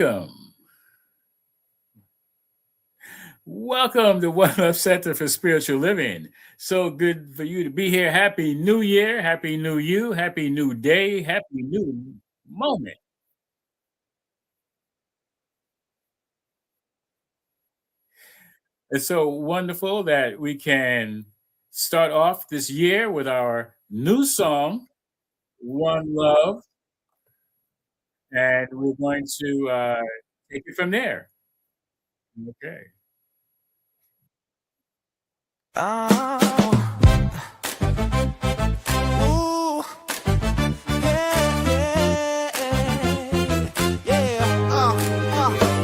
Welcome. Welcome to One Love Center for Spiritual Living. So good for you to be here. Happy New Year. Happy New You. Happy New Day. Happy New Moment. It's so wonderful that we can start off this year with our new song, One Love, and we're going to take it from there. Okay. Oh, ooh, yeah, yeah, yeah.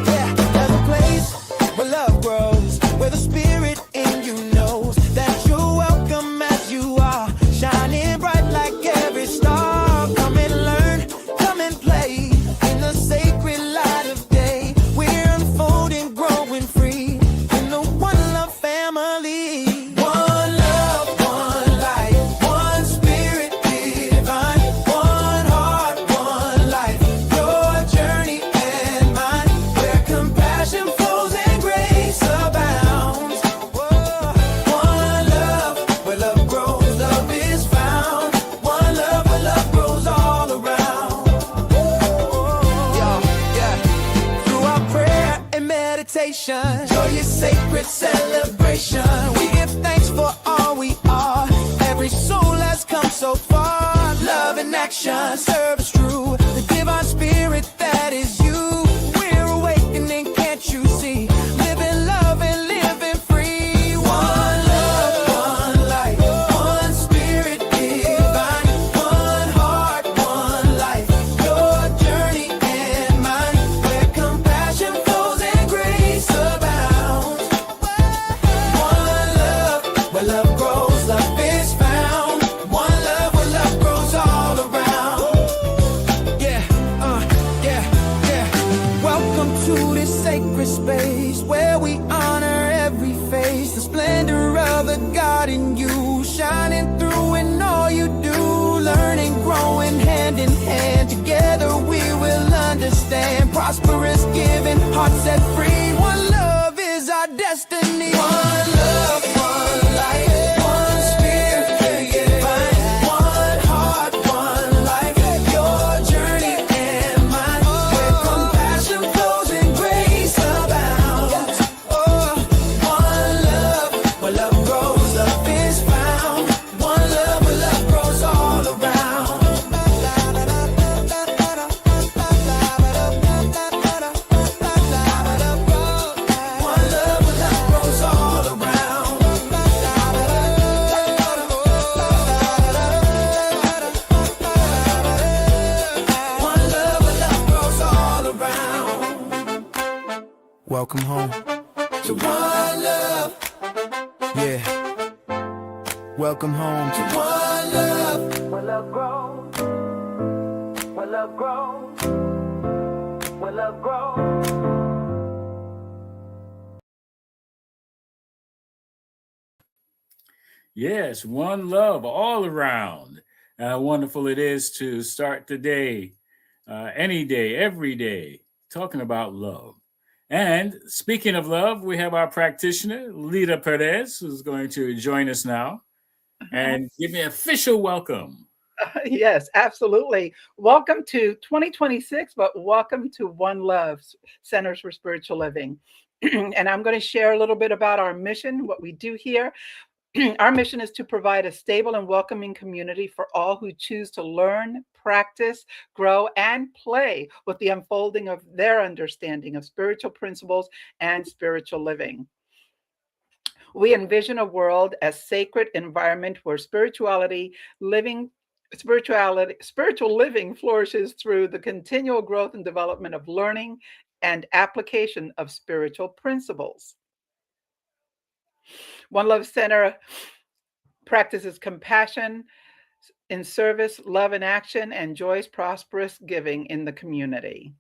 Yeah. There's a place where love grows, where the spirit in you knows that you're welcome as you are, shining bright like every star. Come and learn, come and play in the sacred light of day. We're unfolding, growing free in the one love family. Joyous sacred celebration. We give thanks for all we are. Every soul has come so far. Love in action, service true. The divine spirit that is you. We're awakening, can't you see? Living love and living free. One love, one life, one spirit divine. One heart, one life. Your journey and mine. Where compassion flows and grace abounds. One love, where love grows, love is found. One love, where love grows all around. Yeah. Welcome to this sacred space where we honor every face. The splendor of the God in you, shining through in all you do. Learning, growing hand in hand. Together we will understand. Prosperous, giving, heart set free. One love is our destiny. One love, one life, one spirit divine. One heart, one life. Your journey and mine. Where compassion flows and grace abounds. One love, where love grows, love is found. One love, where love grows all around. One love, where love grows all around. One love, where love grows all around. Welcome home to one love. Yeah. Welcome home to one love. Where love grows. Where love grows. Where love grows. Yes, one love all around. How wonderful it is to start the day, any day, every day, talking about love. And speaking of love, we have our practitioner, Leda Pérez, who's going to join us now and give me an official welcome. Yes, absolutely. Welcome to 2026, but welcome to One Love Centers for Spiritual Living. And I'm going to share a little bit about our mission, what we do here. Our mission is to provide a stable and welcoming community for all who choose to learn, practice, grow, and play with the unfolding of their understanding of spiritual principles and spiritual living. We envision a world as sacred environment where spiritual living flourishes through the continual growth and development of learning and application of spiritual principles. One Love Center practices compassion in service, love in action, and joyous, prosperous giving in the community.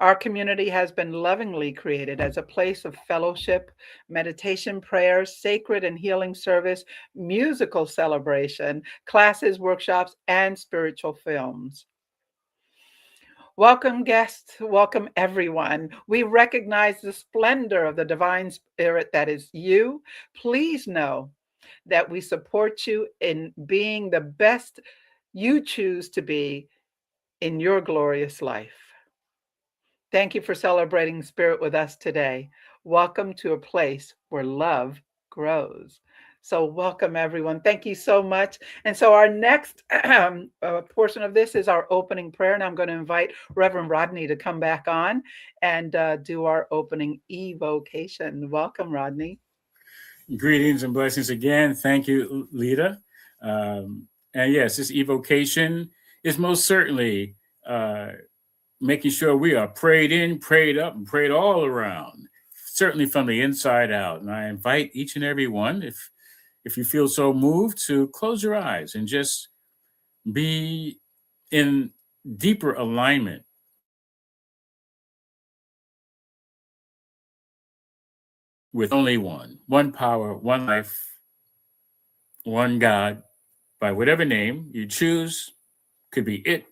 Our community has been lovingly created as a place of fellowship, meditation, prayers, sacred and healing service, musical celebration, classes, workshops, and spiritual films. Welcome, guests. Welcome, everyone. We recognize the splendor of the divine spirit that is you. Please know that we support you in being the best you choose to be in your glorious life. Thank you for celebrating spirit with us today. Welcome to a place where love grows. So, welcome everyone. Thank you so much. And so, our next portion of this is our opening prayer. And I'm going to invite Reverend Rodney to come back on and do our opening evocation. Welcome, Rodney. Greetings and blessings again. Thank you, Leda. And yes, this evocation is most certainly making sure we are prayed in, prayed up, and prayed all around, certainly from the inside out. And I invite each and every one, if you feel so moved, to close your eyes and just be in deeper alignment with only one power, one life, one God, by whatever name you choose. Could be it,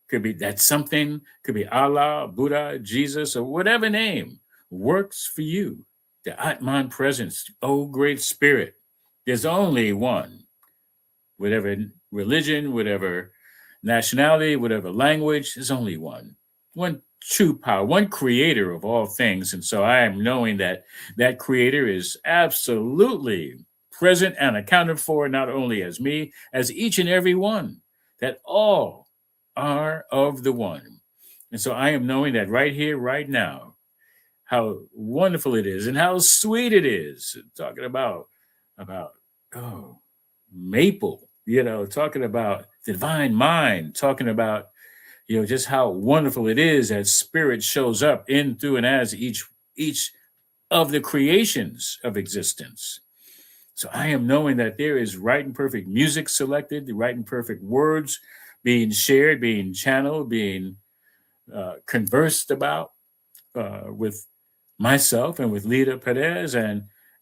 could be that something, could be Allah, Buddha, Jesus, or whatever name works for you. The Atman presence, oh great spirit, there's only one. Whatever religion, whatever nationality, whatever language, there's only one. One true power, one creator of all things. And so I am knowing that that creator is absolutely present and accounted for, not only as me, as each and every one, that all are of the one. And so I am knowing that right here, right now, how wonderful it is and how sweet it is. Talking about oh, maple, talking about divine mind, talking about just how wonderful it is that spirit shows up in, through, and as each of the creations of existence. So I am knowing that there is right and perfect music selected, the right and perfect words being shared, being channeled, being conversed about with myself and with Leda Pérez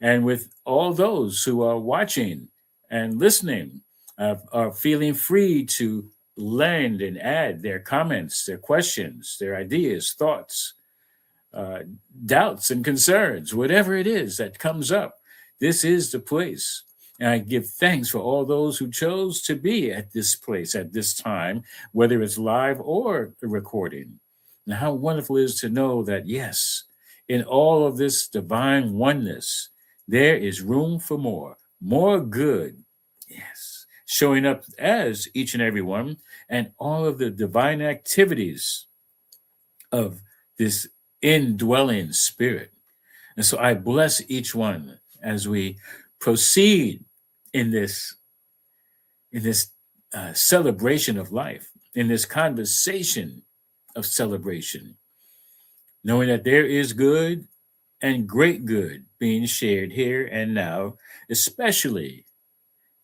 and with all those who are watching and listening, are feeling free to lend and add their comments, their questions, their ideas, thoughts, doubts and concerns, whatever it is that comes up. This is the place. And I give thanks for all those who chose to be at this place at this time, whether it's live or a recording. And how wonderful it is to know that, yes, in all of this divine oneness, there is room for more good. Yes, showing up as each and every one, and all of the divine activities of this indwelling spirit. And so I bless each one as we proceed in this celebration of life, in this conversation of celebration, knowing that there is good and great good being shared here and now, especially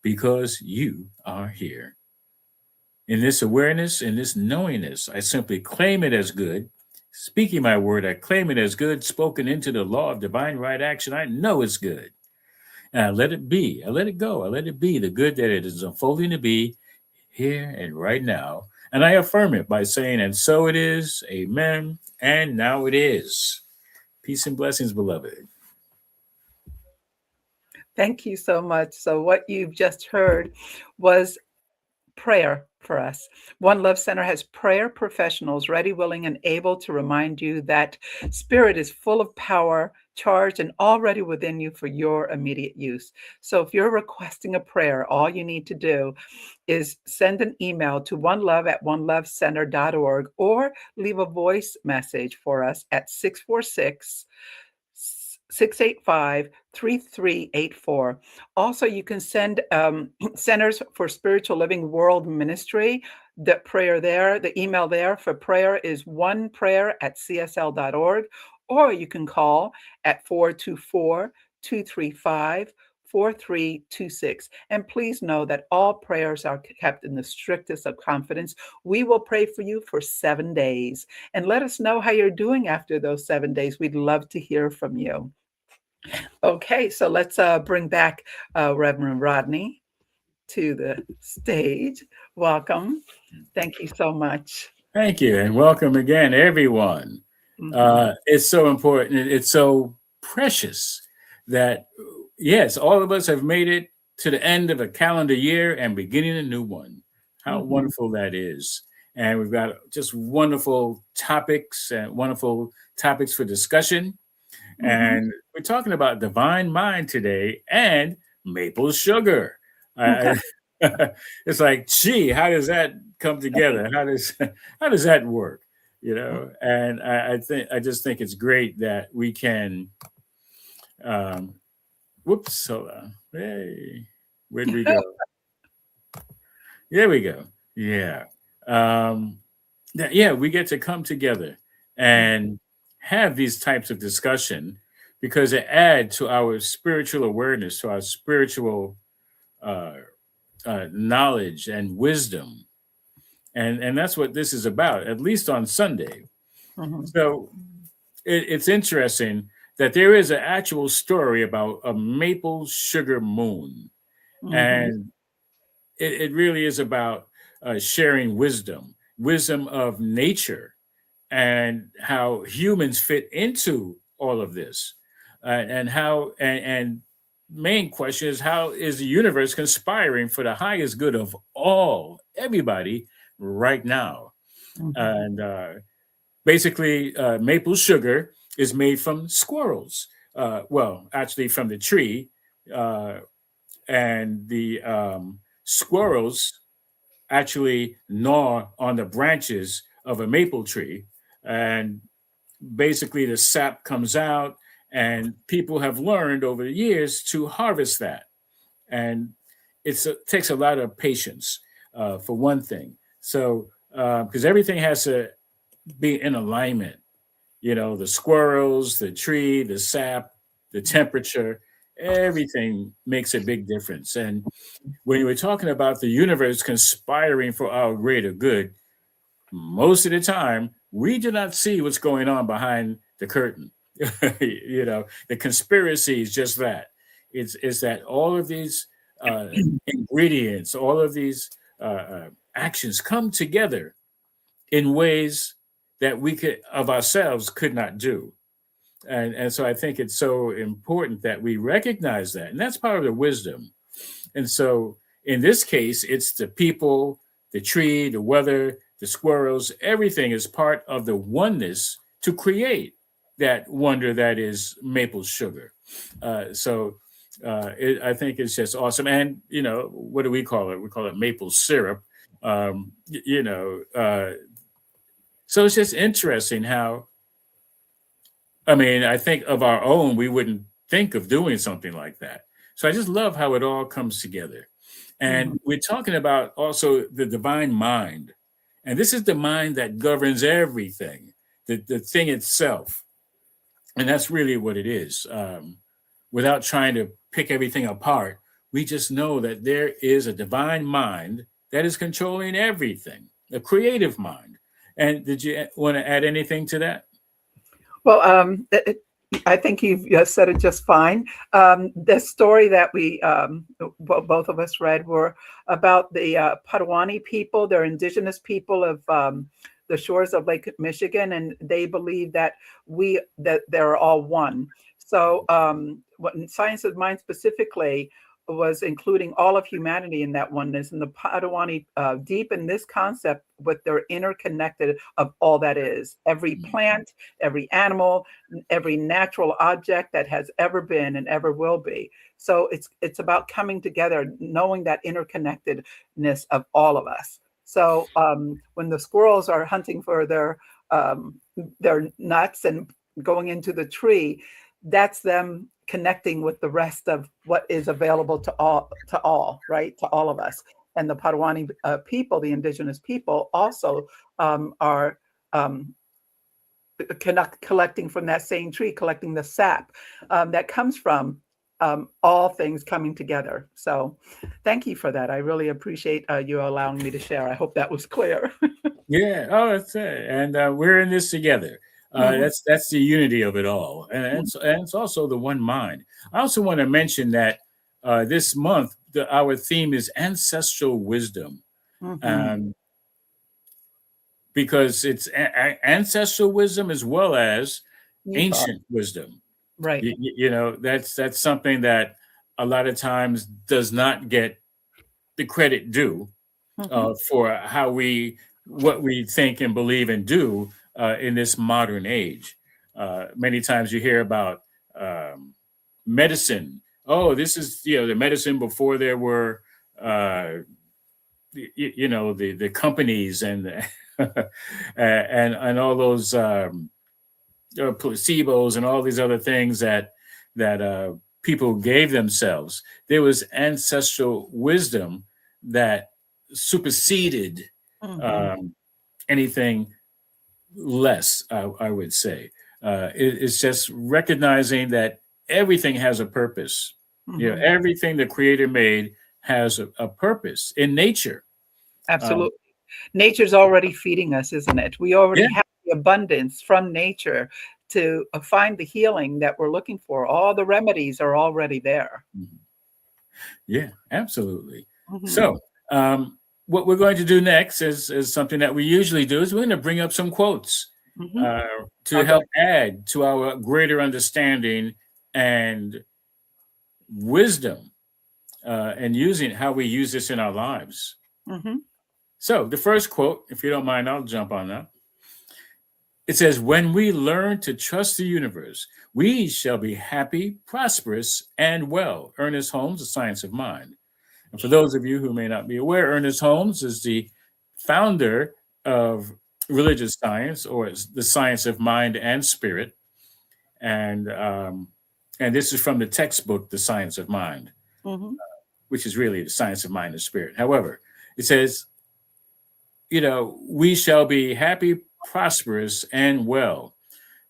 because you are here. In this awareness, in this knowingness, I simply claim it as good. Speaking my word, I claim it as good, spoken into the law of divine right action. I know it's good. And I let it be. I let it go. I let it be the good that it is unfolding to be here and right now. And I affirm it by saying, and so it is, amen, and now it is. Peace and blessings, beloved. Thank you so much. So, what you've just heard was prayer for us. One Love Center has prayer professionals ready, willing, and able to remind you that spirit is full of power, charged, and already within you for your immediate use. So if you're requesting a prayer, all you need to do is send an email to oneLove@onelovecenter.org or leave a voice message for us at 646-685-3384. Also, you can send Centers for Spiritual Living World Ministry, the prayer there, the email there for prayer is oneprayer@csl.org, or you can call at 424-235-4326. And please know that all prayers are kept in the strictest of confidence. We will pray for you for 7 days. And let us know how you're doing after those 7 days. We'd love to hear from you. Okay, so let's bring back Reverend Rodney to the stage. Welcome. Thank you so much. Thank you, and welcome again, everyone. Mhm. It's so important. It's so precious that, yes, all of us have made it to the end of a calendar year and beginning a new one. How Mhm. wonderful that is. And we've got just wonderful topics and wonderful topics for discussion. Mhm. And we're talking about divine mind today and maple sugar. I, it's like, gee, how does that come together? How does that work? You know, and I just think it's great that we can. Um, whoops, hold on. Hey, where'd we go? There we go. Yeah, um, yeah, we get to come together and have these types of discussion because they add to our spiritual awareness, to our spiritual uh, knowledge and wisdom, and that's what this is about. At least on Sunday. Mhm. So it's interesting that there is an actual story about a maple sugar moon, Mhm. and it really is about sharing wisdom of nature and how humans fit into all of this, and how and main question is how is the universe conspiring for the highest good of everybody right now. Mhm. And basically, maple sugar is made from squirrels. Well, actually, from the tree, uh, and the squirrels actually gnaw on the branches of a maple tree, and basically the sap comes out, and people have learned over the years to harvest that. And it takes a lot of patience, for one thing. So because everything has to be in alignment, you know, the squirrels, the tree, the sap, the temperature, everything makes a big difference. And when you were talking about the universe conspiring for our greater good, most of the time we do not see what's going on behind the curtain. You know, the conspiracy is just that. It's that all of these ingredients, all of these actions come together in ways that we could of ourselves could not do. And so I think it's so important that we recognize that, and that's part of the wisdom. And so in this case, it's the people, the tree, the weather, the squirrels, everything is part of the oneness to create that wonder that is maple sugar. I think it's just awesome. And, you know, what do we call it? We call it maple syrup. You know, so it's just interesting how, I mean, I think of our own, we wouldn't think of doing something like that. So I just love how it all comes together. Mhm. And we're talking about also the divine mind. And this is the mind that governs everything, the thing itself. And that's really what it is. Without trying to pick everything apart, we just know that there is a divine mind that is controlling everything, a creative mind. And did you want to add anything to that? Well, I think you've said it just fine. The story that we both of us read were about the Potawatomi people. They're indigenous people of the shores of Lake Michigan, and they believe that that they're all one. So, what in Science of Mind specifically was including all of humanity in that oneness, and the Potawatomi deepen this concept with their interconnected of all that is, every plant, every animal, every natural object that has ever been and ever will be. So it's about coming together, knowing that interconnectedness of all of us. So when the squirrels are hunting for their nuts and going into the tree, that's them connecting with the rest of what is available to all, right, to all of us. And the Potawatomi people, the indigenous people, also are collecting from that same tree, collecting the sap that comes from all things coming together. So thank you for that. I really appreciate you allowing me to share. I hope that was clear. Yeah. Oh, that's it. And we're in this together. That's the unity of it all, and it's also the one mind. I also want to mention that this month our theme is ancestral wisdom. Mhm. Um, because it's ancestral wisdom as well as You thought. ancient wisdom. Right. You know, that's something that a lot of times does not get the credit due for what we think and believe and do in this modern age. Many times you hear about medicine. Oh, this is, you know, the medicine before there were the companies and and all those placebos and all these other things that people gave themselves. There was ancestral wisdom that superseded anything less. I would say it's just recognizing that everything has a purpose. You know, everything the Creator made has a purpose in nature. Absolutely. Nature's already feeding us, isn't it? We already Yeah. have the abundance from nature to find the healing that we're looking for. All the remedies are already there. Yeah, absolutely. Mhm. So, what we're going to do next is something that we usually do is we're going to bring up some quotes to Okay. help add to our greater understanding and wisdom and using how we use this in our lives. Mhm. So, the first quote, if you don't mind, I'll jump on that. It says, "When we learn to trust the universe, we shall be happy, prosperous, and well." Ernest Holmes, The Science of Mind. And for those of you who may not be aware, Ernest Holmes is the founder of religious science, or the science of mind and spirit. And this is from the textbook, The Science of Mind, Mhm. which is really the science of mind and spirit. However, it says, you know, we shall be happy, prosperous, and well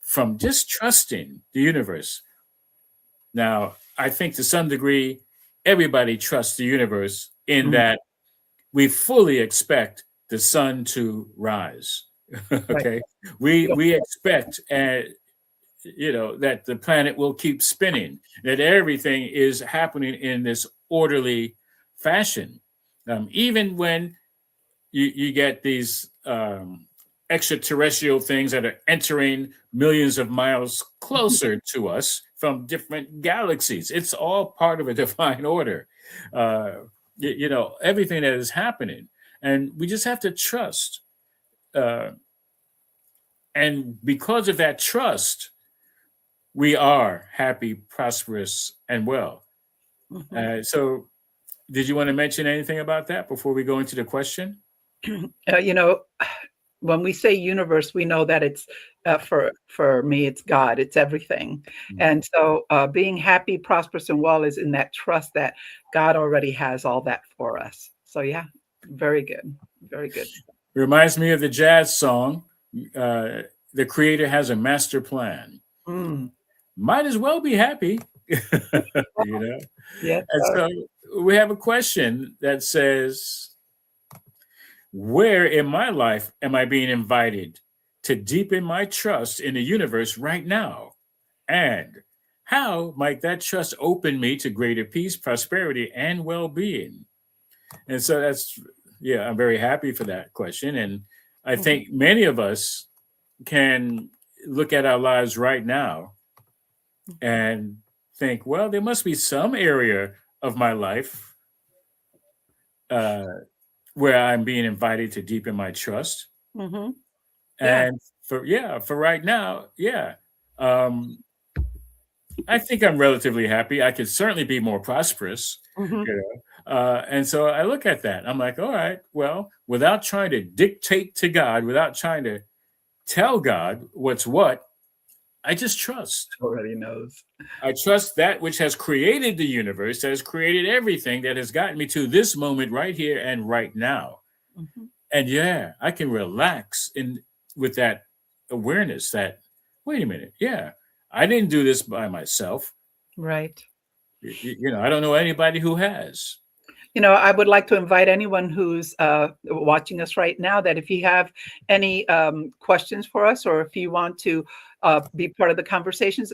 from just trusting the universe. Now, I think to some degree, everybody trusts the universe in that we fully expect the sun to rise. Okay, we expect, that the planet will keep spinning, that everything is happening in this orderly fashion, even when you get these extraterrestrial things that are entering millions of miles closer to us from different galaxies. It's all part of a divine order. Everything that is happening. And we just have to trust. And because of that trust, we are happy, prosperous, and well. So, did you want to mention anything about that before we go into the question? When we say universe, we know that it's for me, it's God, it's everything. And so being happy, prosperous, and well is in that trust that God already has all that for us. So yeah, very good. Very good. It reminds me of the jazz song, "The Creator has a master plan." Might as well be happy, you know? Yes, And so we have a question that says, where in my life am I being invited to deepen my trust in the universe right now? And how might that trust open me to greater peace, prosperity, and well-being? And so I'm very happy for that question. And I think many of us can look at our lives right now and think, well, there must be some area of my life where I'm being invited to deepen my trust. And for right now, I think I'm relatively happy. I could certainly be more prosperous, and so I look at that. I'm like, all right, well, without trying to dictate to God, without trying to tell God what's what, I just trust. already knows. I trust that which has created the universe, that has created everything, that has gotten me to this moment right here and right now. And I can relax with that awareness that, wait a minute, I didn't do this by myself. Right. I don't know anybody who has. I would like to invite anyone who's watching us right now that if you have any questions for us, or if you want to be part of the conversations,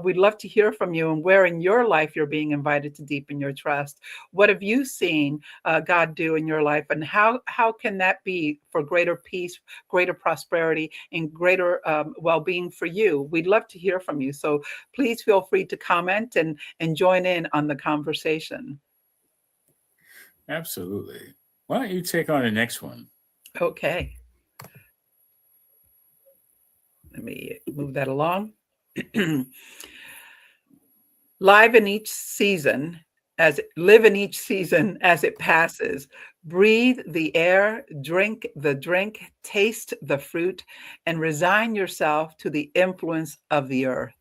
we'd love to hear from you and where in your life you're being invited to deepen your trust. What have you seen God do in your life, and how can that be for greater peace, greater prosperity, and greater well-being for you? We'd love to hear from you. So please feel free to comment and join in on the conversation. Absolutely. Why don't you take on the next one? Okay. Let me move that along. Live in each season, live in each season as it passes. Breathe the air, drink the drink, taste the fruit, and resign yourself to the influence of the earth.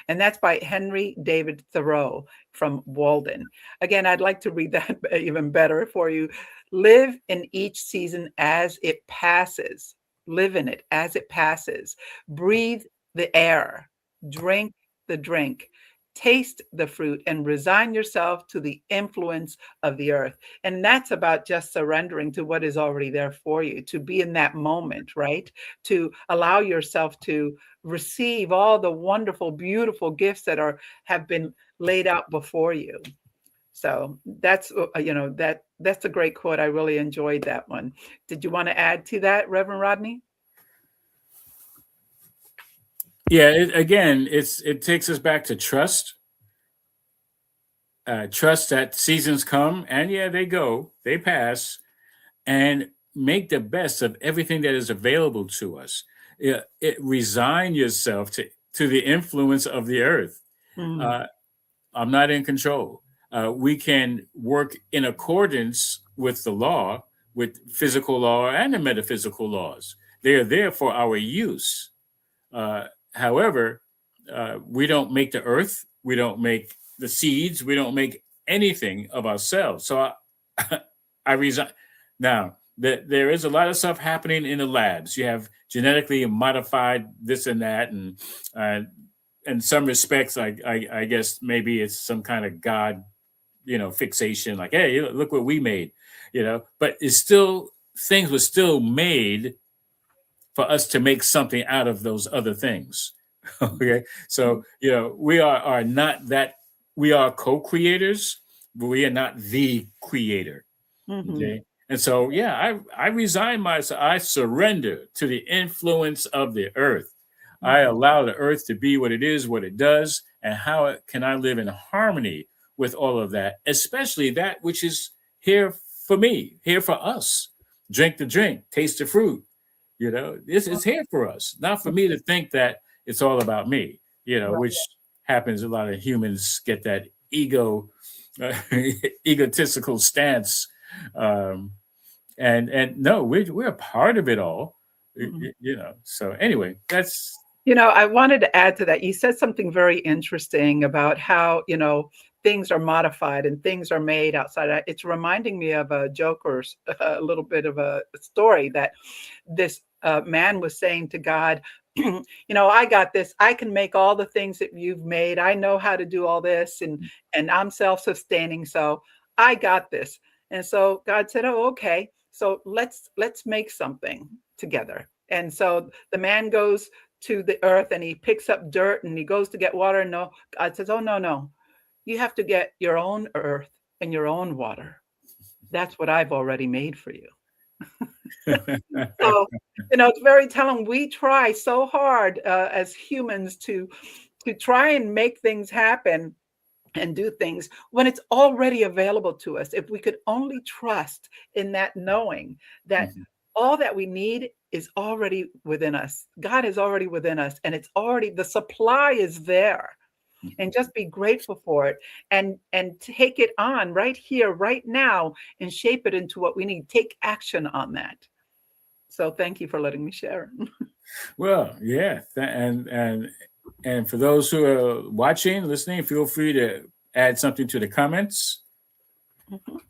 And that's by Henry David Thoreau from Walden. Again, I'd like to read that even better for you. Live in each season as it passes. Live in it as it passes. Breathe the air. Drink the drink. Taste the fruit and resign yourself to the influence of the earth. And that's about just surrendering to what is already there for you, to be in that moment, right? To allow yourself to receive all the wonderful, beautiful gifts that have been laid out before you. So that's, that's a great quote. I really enjoyed that one. Did you want to add to that, Reverend Rodney? Yeah, it takes us back to trust. Trust that seasons come and they go, they pass, and make the best of everything that is available to us. Resign yourself to the influence of the earth. I'm not in control. We can work in accordance with the law, with physical law and the metaphysical laws. They are there for our use. However, we don't make the earth, we don't make the seeds, we don't make anything of ourselves. So I resign. Now, there is a lot of stuff happening in the labs. You have genetically modified this and that, and in some respects, I guess maybe it's some kind of God, fixation. Like, hey, look what we made, But it's still, things were still made for us to make something out of those other things. Okay, so we are not that. We are co-creators, but we are not the creator. Okay. And so, I resign myself. I surrender to the influence of the earth. I allow the earth to be what it is, what it does, and how can I live in harmony with all of that, especially that which is here for me, here for us. Drink the drink, taste the fruit. This is here for us, not for me to think that it's all about me, which happens. A lot of humans get that egotistical stance. And no, we're a part of it all, So anyway, that's. I wanted to add to that. You said something very interesting about how, things are modified and things are made outside. It's reminding me of a joke, or a little bit of a story that this man was saying to God, I got this. I can make all the things that you've made. I know how to do all this, and I'm self-sustaining. So I got this. And so God said, oh, okay. So let's make something together. And so the man goes to the earth and he picks up dirt and he goes to get water. No, God says, oh, no. You have to get your own earth and your own water. That's what I've already made for you. So, it's very telling. We try so hard as humans to try and make things happen and do things when it's already available to us. If we could only trust in that, knowing that all that we need is already within us. God is already within us, and it's already, the supply is there. And just be grateful for it and take it on right here, right now, and shape it into what we need. Take action on that. So thank you for letting me share. Well, yeah. And for those who are watching, listening, feel free to add something to the comments.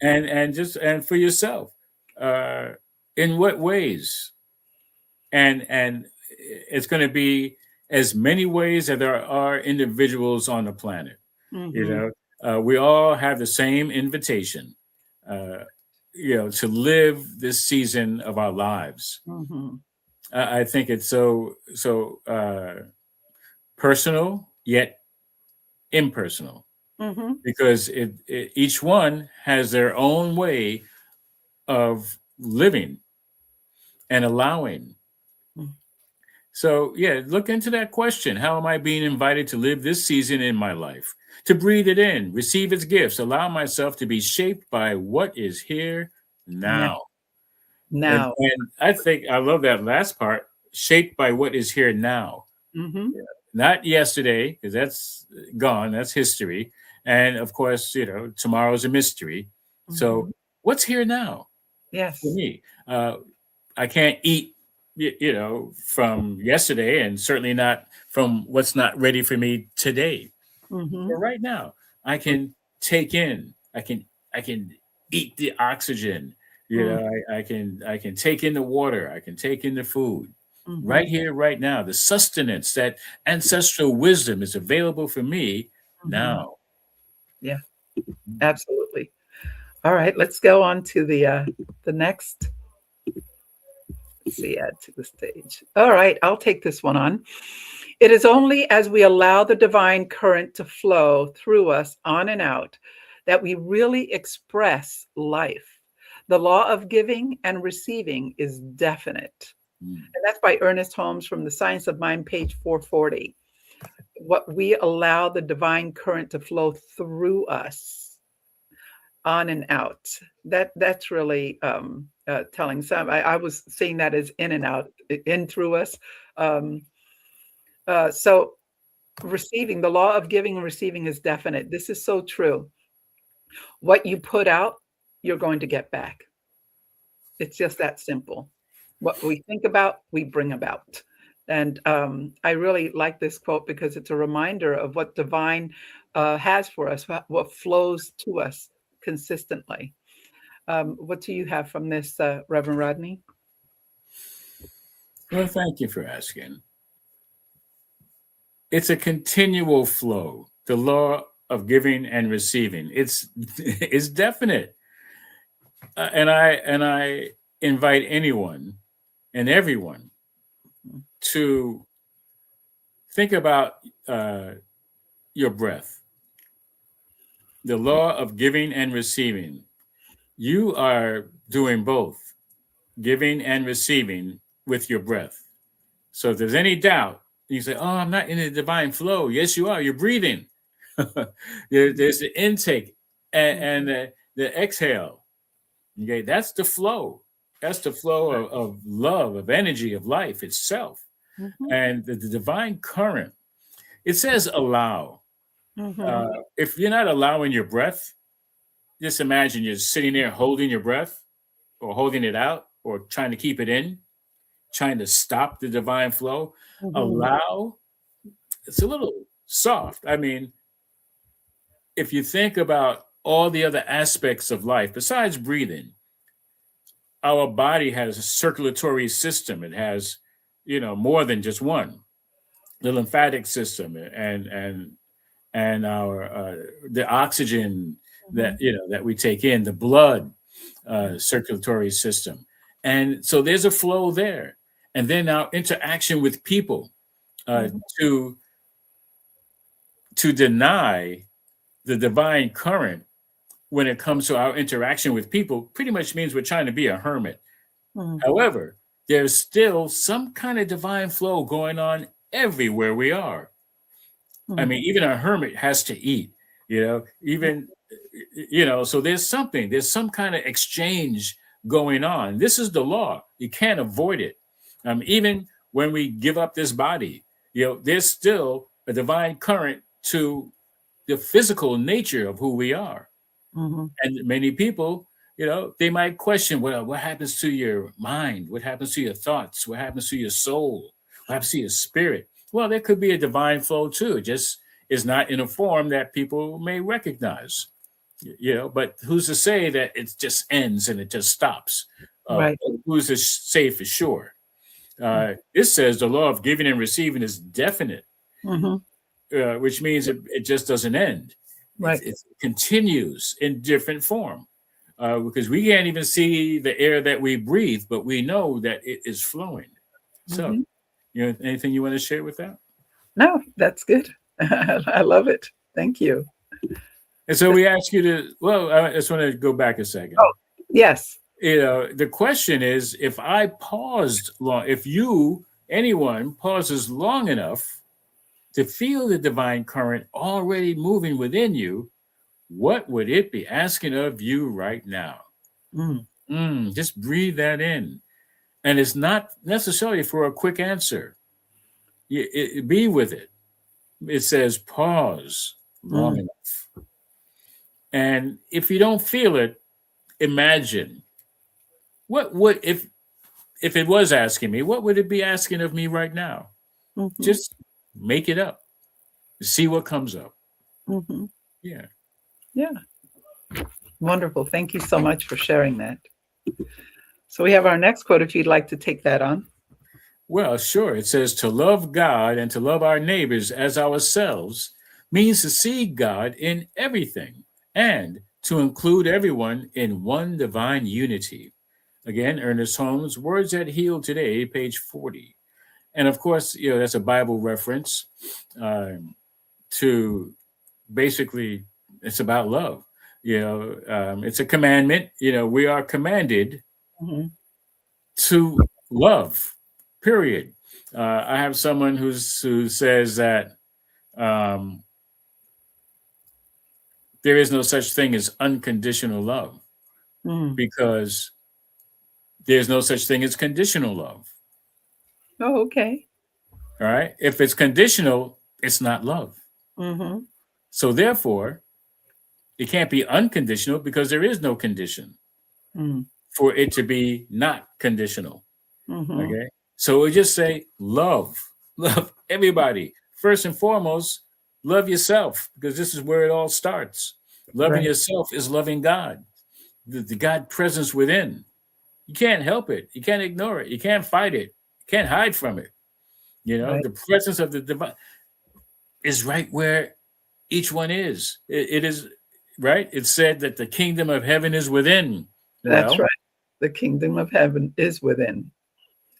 And for yourself, in what ways? And it's going to be as many ways that there are individuals on the planet. We all have the same invitation. to live this season of our lives. Mm-hmm. I think it's so personal yet impersonal, Mm-hmm. because each one has their own way of living and allowing. So, yeah, look into that question. How am I being invited to live this season in my life? To breathe it in, receive its gifts, allow myself to be shaped by what is here now. And, Now. and I think I love that last part, shaped by what is here now. Mm-hmm. Not yesterday, because that's gone, that's history. And of course, tomorrow's a mystery. So, Mm-hmm. what's here now Yes. for me? I can't eat, from yesterday, and certainly not from what's not ready for me today. Mm-hmm. But right now, I can take in, I can eat the oxygen. I can take in the water. I can take in the food. Mm-hmm. Right here, right now, the sustenance, that ancestral wisdom is available for me now. Yeah, absolutely. All right, let's go on to the next. Let's see, add to the stage. All right, I'll take this one on. It is only as we allow the divine current to flow through us on and out that we really express life. The law of giving and receiving is definite. Mm. And that's by Ernest Holmes from The Science of Mind, page 440. What we allow the divine current to flow through us on and out. That's really telling. Some I was seeing that as in and out, in through us. So receiving, the law of giving and receiving is definite. This is so true. What you put out, you're going to get back. It's just that simple. What we think about, we bring about. And I really like this quote because it's a reminder of what divine has for us, what flows to us consistently. What do you have from this, Reverend Rodney? Well, thank you for asking. It's a continual flow. The law of giving and receiving. It's definite. And I invite anyone and everyone to think about your breath. The law of giving and receiving. You are doing both, giving and receiving with your breath. So if there's any doubt, you say, "Oh, I'm not in the divine flow." Yes, you are. You're breathing. There's the intake and the exhale. Okay, that's the flow. That's the flow of love, of energy, of life itself. Mm-hmm. And the divine current. It says allow. Mm-hmm. If you're not allowing your breath, just imagine you're sitting there holding your breath or holding it out or trying to keep it in, trying to stop the divine flow. Mm-hmm. Allow, it's a little soft. I mean, if you think about all the other aspects of life besides breathing, our body has a circulatory system. It has, more than just one. The lymphatic system and our the oxygen that that we take in, the blood circulatory system, and so there's a flow there. And then our interaction with people, to deny the divine current when it comes to our interaction with people pretty much means we're trying to be a hermit. Mm-hmm. However, there's still some kind of divine flow going on everywhere we are. Mm-hmm. I mean, even a hermit has to eat, even, so there's some kind of exchange going on. This is the law. You can't avoid it. Even when we give up this body, there's still a divine current to the physical nature of who we are. Mm-hmm. And many people, they might question, well, what happens to your mind? What happens to your thoughts? What happens to your soul? What happens to your spirit? Well, there could be a divine flow too. It just is not in a form that people may recognize, but who's to say that it just ends and it just stops? Right. Who's to say for sure? It says the law of giving and receiving is definite, which means it just doesn't end. Right. It continues in different form. because we can't even see the air that we breathe, but we know that it is flowing. So, Mhm. Anything you want to share with that? No, that's good. I love it. Thank you. And so we ask you to, well, I just want to go back a second. Oh, yes. The question is, if I paused long, if anyone pauses long enough to feel the divine current already moving within you, what would it be asking of you right now? Just breathe that in. And it's not necessarily for a quick answer. Be with it. It says pause long enough. And if you don't feel it, imagine what would if it was asking me, what would it be asking of me right now? Mhm. Just make it up. See what comes up. Mhm. Yeah. Yeah. Wonderful. Thank you so much for sharing that. So we have our next quote if you'd like to take that on. Well, sure. It says to love God and to love our neighbors as ourselves means to see God in everything and to include everyone in one divine unity. Again, Ernest Holmes, Words That Heal Today, page 40. And of course, that's a Bible reference to basically, it's about love. It's a commandment. We are commanded Mhm. to love, period. I have someone who says that there is no such thing as unconditional love Mm. because there's no such thing as conditional love. Oh, okay. All right. If it's conditional, it's not love. Mhm. So therefore, it can't be unconditional because there is no condition Mm. for it to be not conditional. Mhm. Okay. So we just say love everybody. First and foremost, love yourself because this is where it all starts. Loving Right. yourself is loving God, the God presence within. You can't help it. You can't ignore it. You can't fight it. You can't hide from it. Right. The presence of the divine is right where each one is. It is right. It's said that the kingdom of heaven is within. That's Well, right. The kingdom of heaven is within.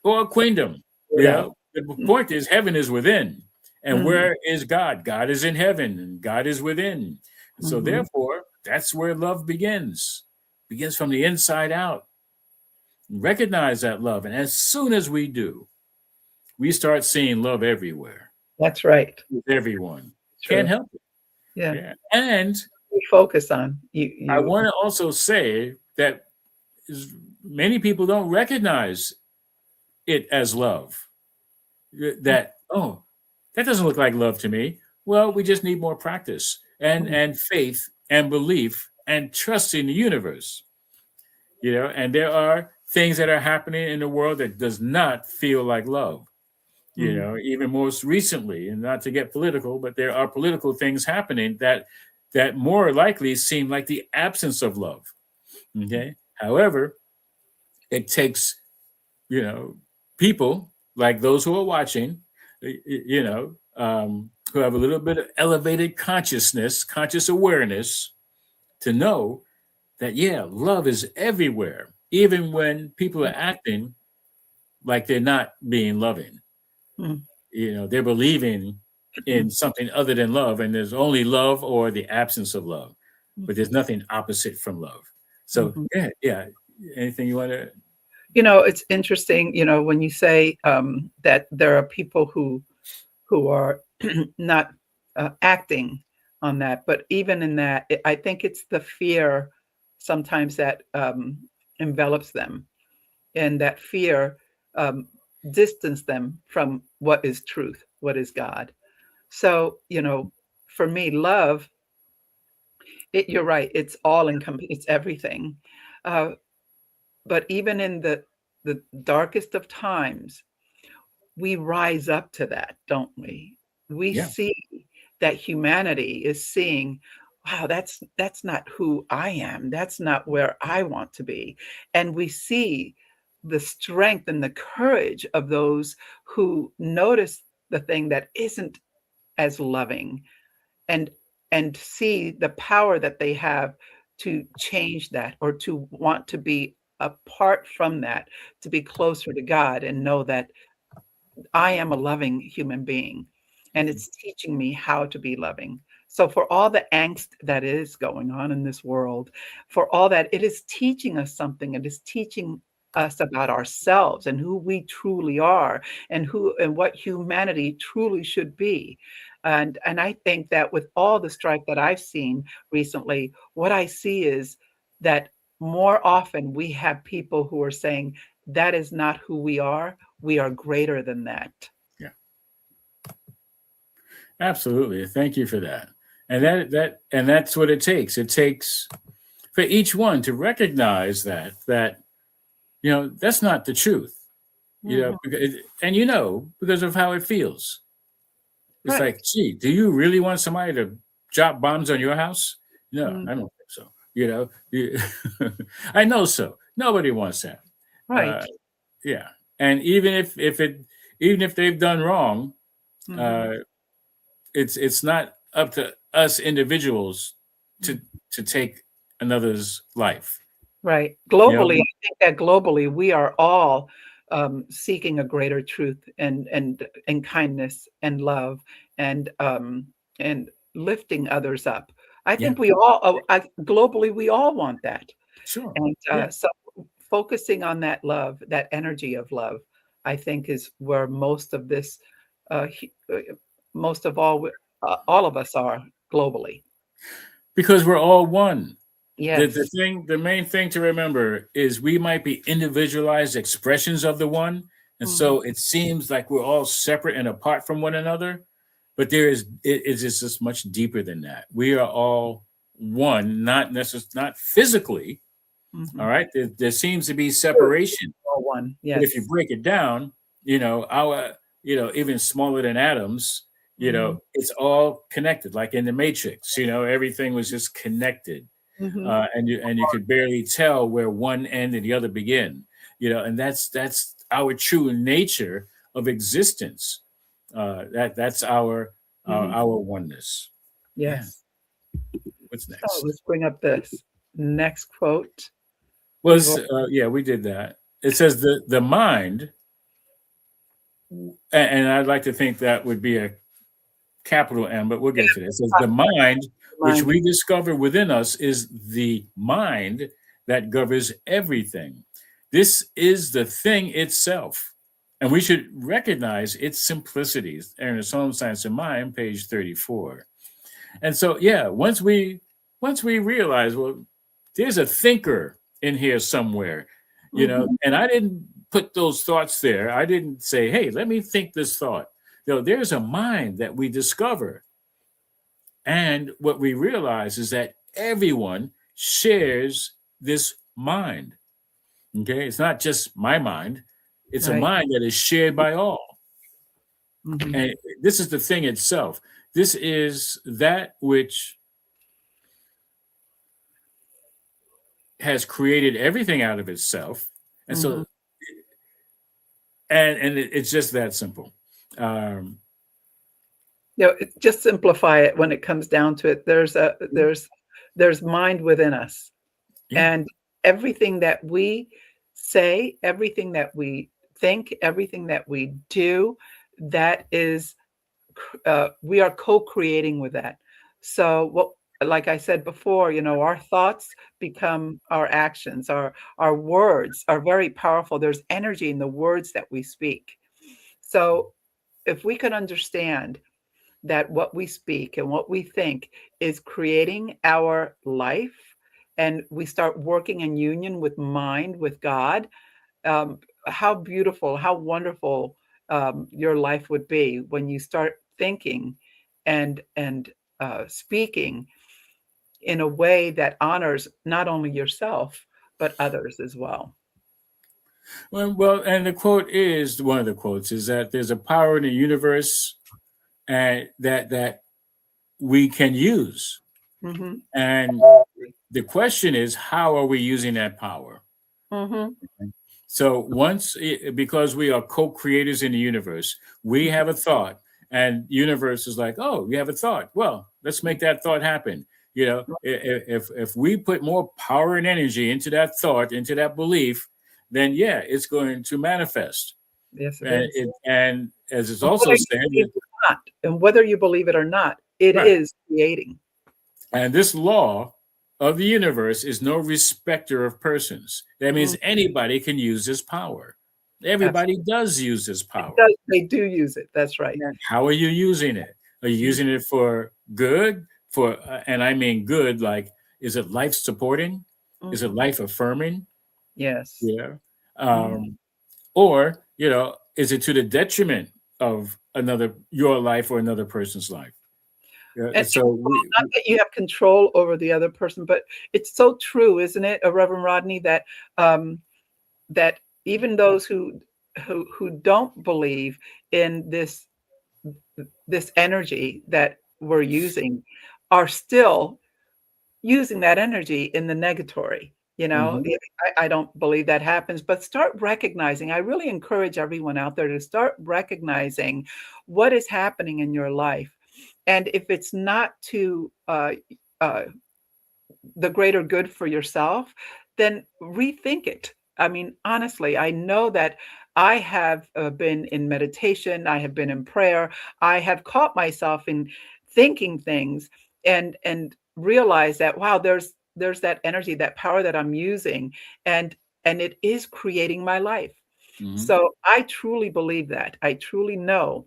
or a queendom. Yeah. The point is heaven is within. And Mhm. where is God? God is in heaven and God is within. And so Mhm. therefore, that's where love begins. Begins from the inside out. Recognize that love. And as soon as we do, we start seeing love everywhere That's right. with everyone. Can't True. help it. Yeah. Yeah. And We focus on I you. want to also say that many people don't recognize it as love. That, oh, that doesn't look like love to me. Well, we just need more practice and faith and belief and trust in the universe. And there are things that are happening in the world that does not feel like love. Even most recently, and not to get political, but there are political things happening that more likely seem like the absence of love. Okay. However, it takes, people like those who are watching, who have a little bit of elevated consciousness, conscious awareness to know that, yeah, love is everywhere, even when people are acting like they're not being loving. Mm. They're believing in something other than love, and there's only love or the absence of love, but there's nothing opposite from love. So, Mhm. yeah. Anything you want to? It's interesting, when you say that there are people who are not acting on that, but even in that, I think it's the fear sometimes that envelops them, and that fear um, distance them from what is truth, what is God. So, for me, love, you're right, it's all encompassing, it's everything. Uh, but even in the darkest of times, we rise up to that, don't we? We Yeah. see that humanity is seeing, wow, that's not who I am. That's not where I want to be. And we see the strength and the courage of those who notice the thing that isn't as loving, and see the power that they have to change that or to want to be apart from that, to be closer to God and know that I am a loving human being, and it's teaching me how to be loving. So, for all the angst that is going on in this world, for all that, it is teaching us something. It is teaching us about ourselves and who we truly are, and who and what humanity truly should be. And I think that with all the strife that I've seen recently, what I see is that more often we have people who are saying that is not who we are. We are greater than that. Yeah, absolutely. Thank you for that. And that's what it takes. It takes for each one to recognize that that's not the truth. Because of how it feels. It's Right. like, gee, do you really want somebody to drop bombs on your house? No, I don't think so. I know so. Nobody wants that. Right. Yeah, and even if they've done wrong, it's not up to us individuals to take another's life. Right. Globally, I think that globally we are all seeking a greater truth and kindness and love and lifting others up. I think we all globally we all want that. Sure. And so focusing on that love, that energy of love, I think is where most of this, most of all of us are globally. Because we're all one. Yes. The main thing to remember is we might be individualized expressions of the one, and so it seems like we're all separate and apart from one another. But it's just much deeper than that. We are all one, not physically. All right, there seems to be separation. All one, yes. But if you break it down, even smaller than atoms, it's all connected, like in the Matrix. Everything was just connected, and you could barely tell where one end and the other begin. And that's our true nature of existence. That's our oneness. Yes. Yeah. What's next? So let's bring up this next quote. We did that. It says the mind, and I'd like to think that would be a capital M, but we'll get to this. It says the mind, which we discover within us, is the mind that governs everything. This is the thing itself. And we should recognize its simplicities. Ernest Holmes, Science of Mind, page 34. And so, once we realize, well, there's a thinker in here somewhere, and I didn't put those thoughts there. I didn't say, hey, let me think this thought. There's a mind that we discover. And what we realize is that everyone shares this mind. Okay, it's not just my mind. It's a mind that is shared by all. And this is the thing itself. This is that which has created everything out of itself. And so, and it's just that simple. Just simplify it when it comes down to it. There's mind within us. And everything that we say, everything that we think, everything that we do, that is, we are co-creating with that. So like I said before, our thoughts become our actions. Our words are very powerful. There's energy in the words that we speak. So if we can understand that what we speak and what we think is creating our life, and we start working in union with mind, with God, how beautiful, how wonderful your life would be when you start thinking and speaking in a way that honors not only yourself, but others as well. Well, and the quote is, one of the quotes is that there's a power in the universe and that we can use. And the question is, how are we using that power? So because we are co-creators in the universe, we have a thought, and universe is like, oh, you have a thought. Well, let's make that thought happen. You know, if we put more power and energy into that thought, into that belief, then yeah, it's going to manifest. Yes, it And is. and as it's And also whether you said, believe it or not, and whether you believe it or not, it right. is creating. And this law of the universe is no respecter of persons. That means anybody can use this power. Everybody does use this power. They do use it. That's right. And how are you using it? Are you using it for good? For and I mean good, like is it life supporting? Is it life affirming? Yes. Yeah. Or, you know, is it to the detriment of your life or another person's life? Yeah, And so not that you have control over the other person, but it's so true, isn't it, Reverend Rodney, that that even those who don't believe in this energy that we're using are still using that energy in the negatory. You know, Mhm. I don't believe that happens, but start recognizing. I really encourage everyone out there to start recognizing what is happening in your life. And if it's not to the greater good for yourself, then rethink it. I mean, honestly, I know that I have been in meditation, I have been in prayer, I have caught myself in thinking things and realize that wow, there's that energy, that power that I'm using, and it is creating my life. Mhm. So I truly believe that. I truly know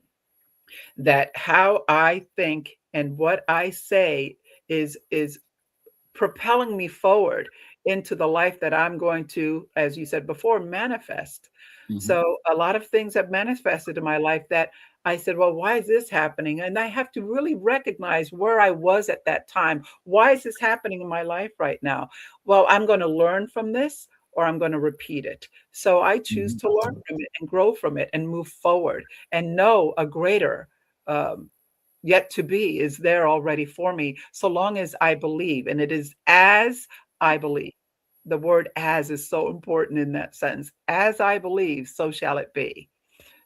that how I think and what I say is propelling me forward into the life that I'm going to, as you said before, manifest. Mhm. So a lot of things have manifested in my life that I said, well, why is this happening? And I have to really recognize where I was at that time. Why is this happening in my life right now? Well, I'm going to learn from this or I'm going to repeat it. So I choose Mhm. to learn from it and grow from it and move forward and know a greater um, yet to be is there already for me, so long as I believe. And it is as I believe. The word as is so important in that sentence. As I believe, so shall it be.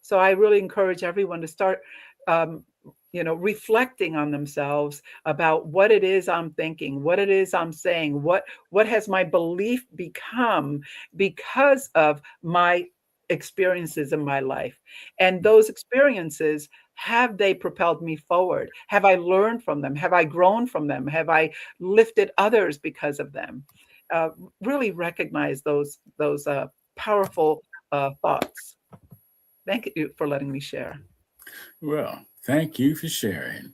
So I really encourage everyone to start, um, reflecting on themselves about what it is I'm thinking, what it is I'm saying, what has my belief become because of my experiences in my life. And those experiences, have they propelled me forward? Have I learned from them? Have I grown from them? Have I lifted others because of them? Uh, really recognize those powerful thoughts. Thank you for letting me share. Well, thank you for sharing.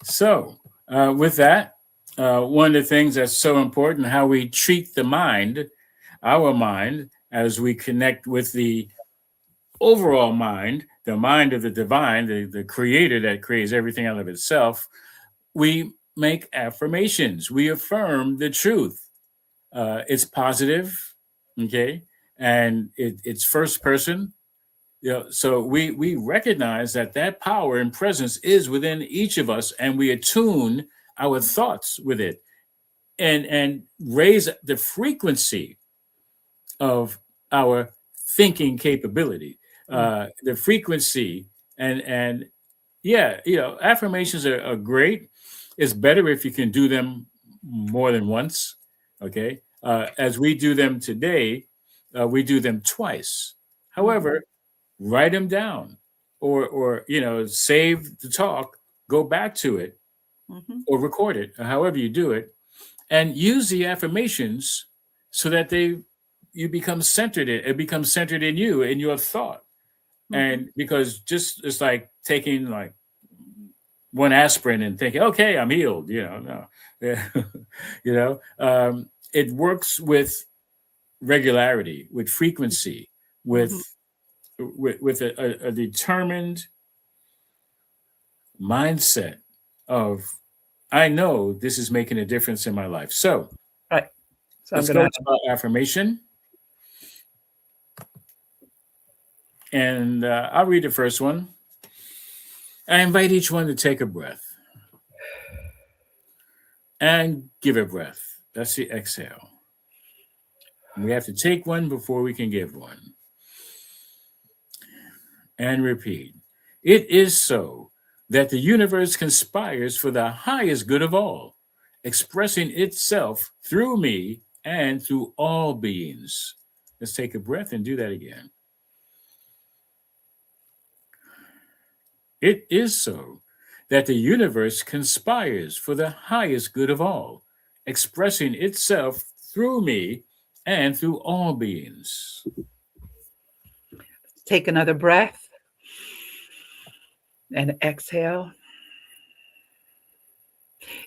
So, with that, one of the things that's so important, how we treat our mind, as we connect with the overall mind, the mind of the divine, the creator that creates everything out of itself, we make affirmations. We affirm the truth. It's positive, okay, and it's first person. You know, so we recognize that power and presence is within each of us, and we attune our thoughts with it, and raise the frequency of our thinking capability, Mm, the frequency, and yeah, you know, affirmations are great. It's better if you can do them more than once. Okay, as we do them today, we do them twice. mhm, However, write them down, or you know, save the talk, go back to it, mhm, or record it, or however you do it, and use the affirmations so that you become centered it becomes centered in you, in your thought. mhm. And because just it's like taking like one aspirin and thinking, okay, I'm healed, you know. No. Yeah. You know, it works with regularity, with frequency, Mhm. with a determined mindset of, I know this is making a difference in my life. So Right. So I'm let's gonna go to our affirmation. And I'll read the first one. I invite each one to take a breath and give a breath. That's the exhale. We have to take one before we can give one. And repeat. It is so that the universe conspires for the highest good of all, expressing itself through me and through all beings. Let's take a breath and do that again. It is so that the universe conspires for the highest good of all, expressing itself through me and through all beings. Take another breath and exhale.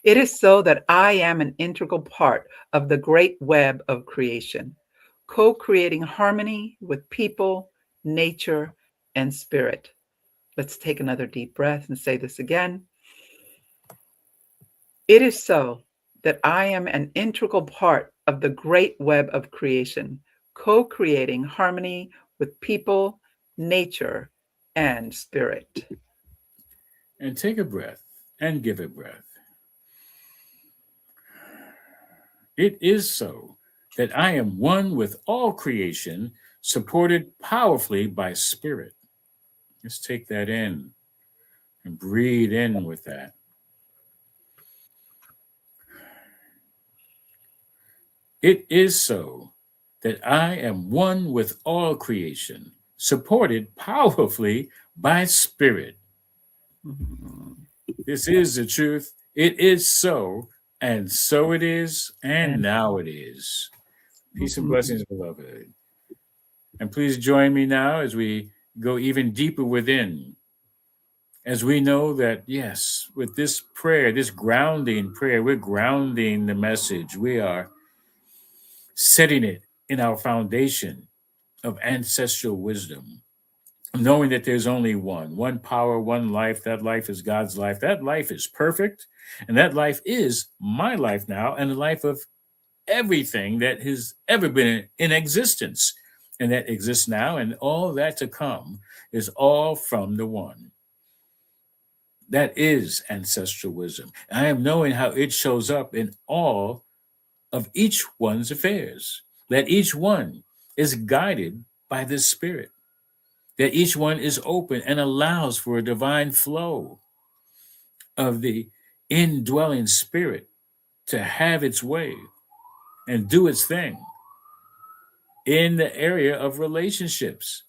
It is so that I am an integral part of the great web of creation, co-creating harmony with people, nature, and spirit. Let's take another deep breath and say this again. It is so that I am an integral part of the great web of creation, co-creating harmony with people, nature, and spirit. And take a breath and give a breath. It is so that I am one with all creation, supported powerfully by spirit. Let's take that in and breathe in with that. It is so that I am one with all creation, supported powerfully by spirit. This is the truth. It is so, and so it is, and now it is. Peace and blessings, beloved. And please join me now as we go even deeper within. As we know that, yes, with this prayer, this grounding prayer, we're grounding the message. We are setting it in our foundation of ancestral wisdom, knowing that there's only one power, one life. That life is God's life. That life is perfect. And that life is my life now and the life of everything that has ever been in existence and that exists now. And all that to come is all from the one. That is ancestral wisdom. I am knowing how it shows up in all of each one's affairs, that each one is guided by this spirit, that each one is open and allows for a divine flow of the indwelling spirit to have its way and do its thing in the area of relationships.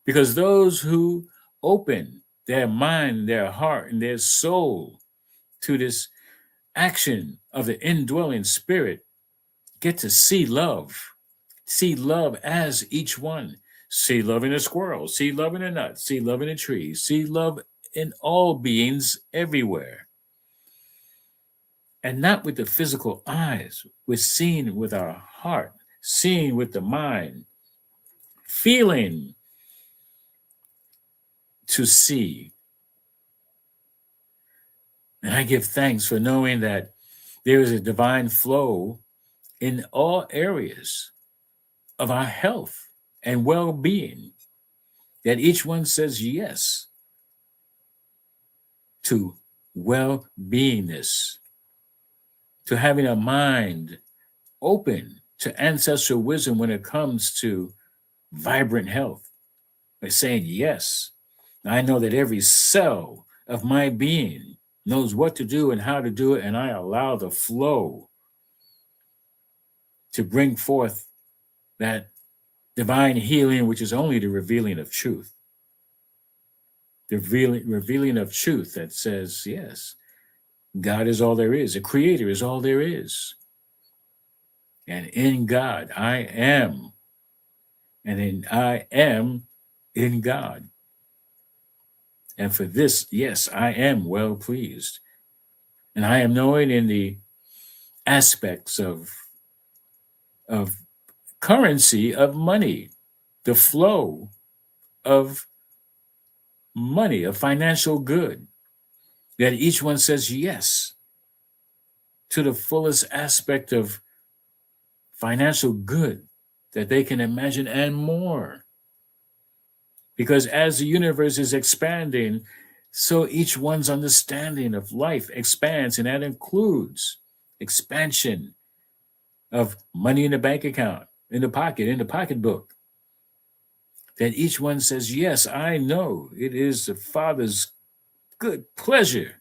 Because those who open their mind, their heart, and their soul to this action of the indwelling spirit get to see love as each one. See love in a squirrel, see love in a nut, see love in a tree, see love in all beings everywhere. And not with the physical eyes, we're seeing with our heart, seeing with the mind, feeling to see. And I give thanks for knowing that there is a divine flow in all areas of our health and well-being, that each one says yes to well-beingness, to having a mind open to ancestral wisdom when it comes to vibrant health, by saying yes. I know that every cell of my being knows what to do and how to do it, and I allow the flow to bring forth that divine healing, which is only the revealing of truth. The revealing of truth that says, yes, God is all there is. The Creator is all there is. And in God, I am. And I am in God. And for this, yes, I am well pleased. And I am knowing in the aspects of currency, of money, the flow of money, of financial good, that each one says yes to the fullest aspect of financial good that they can imagine and more. Because as the universe is expanding, so each one's understanding of life expands, and that includes expansion of money in the bank account, in the pocketbook. That each one says, yes, I know it is the Father's good pleasure